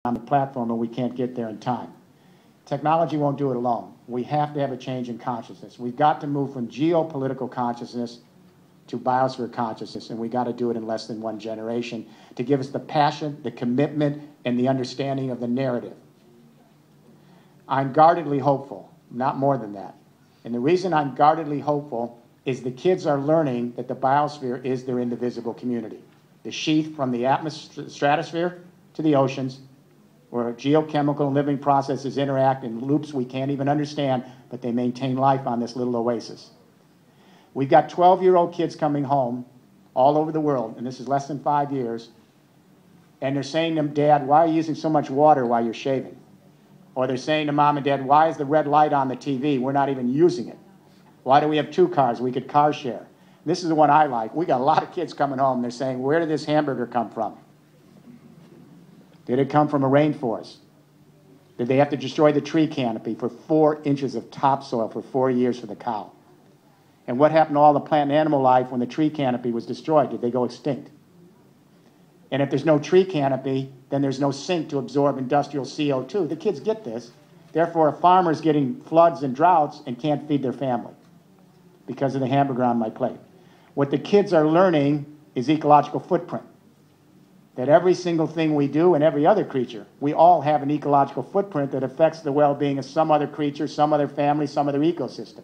on the platform and we can't get there in time. Technology won't do it alone. We have to have a change in consciousness. We've got to move from geopolitical consciousness to biosphere consciousness, and we got to do it in less than one generation to give us the passion, the commitment, and the understanding of the narrative. I'm guardedly hopeful, not more than that. And the reason I'm guardedly hopeful is the kids are learning that the biosphere is their indivisible community. The sheath from the stratosphere to the oceans, where geochemical and living processes interact in loops we can't even understand, but they maintain life on this little oasis. We've got 12-year-old kids coming home all over the world, and this is less than 5 years, and they're saying to them, "Dad, why are you using so much water while you're shaving?" Or they're saying to Mom and Dad, "Why is the red light on the TV? We're not even using it. Why do we have 2 cars? We could car share." This is the one I like. We got a lot of kids coming home. They're saying, "Where did this hamburger come from? Did it come from a rainforest? Did they have to destroy the tree canopy for 4 inches of topsoil for 4 years for the cow? And what happened to all the plant and animal life when the tree canopy was destroyed? Did they go extinct? And if there's no tree canopy, then there's no sink to absorb industrial CO2. The kids get this. Therefore, a farmer's getting floods and droughts and can't feed their family because of the hamburger on my plate. What the kids are learning is ecological footprint. That every single thing we do and every other creature, we all have an ecological footprint that affects the well-being of some other creature, some other family, some other ecosystem.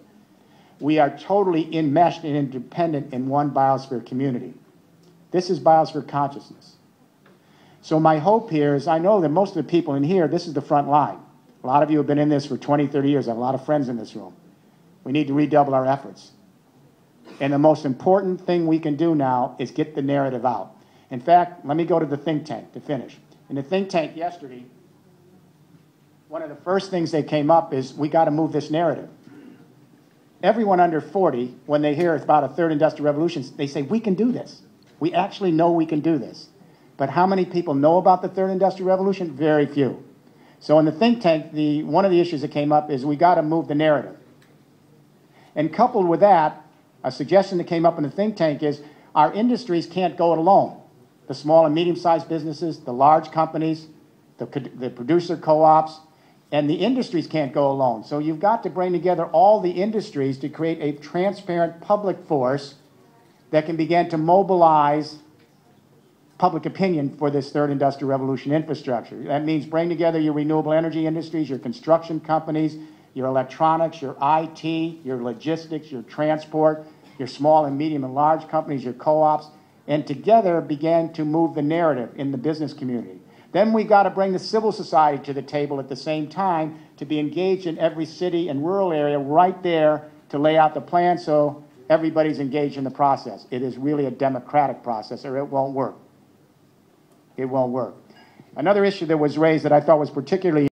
We are totally enmeshed and interdependent in one biosphere community. This is biosphere consciousness. So my hope here is, I know that most of the people in here, this is the front line. A lot of you have been in this for 20, 30 years. I have a lot of friends in this room. We need to redouble our efforts. And the most important thing we can do now is get the narrative out. In fact, let me go to the think tank to finish. In the think tank yesterday, one of the first things they came up is, we got to move this narrative. Everyone under 40, when they hear about a third industrial revolution, they say, we can do this. We actually know we can do this. But how many people know about the third industrial revolution? Very few. So in the think tank, one of the issues that came up is we got to move the narrative. And coupled with that, a suggestion that came up in the think tank is our industries can't go it alone. The small and medium-sized businesses, the large companies, the producer co-ops, and the industries can't go alone. So you've got to bring together all the industries to create a transparent public force that can begin to mobilize public opinion for this third industrial revolution infrastructure. That means bring together your renewable energy industries, your construction companies, your electronics, your IT, your logistics, your transport, your small and medium and large companies, your co-ops, and together began to move the narrative in the business community. Then we got to bring the civil society to the table at the same time to be engaged in every city and rural area right there to lay out the plan so everybody's engaged in the process. It is really a democratic process, or it won't work. It won't work. Another issue that was raised that I thought was particularly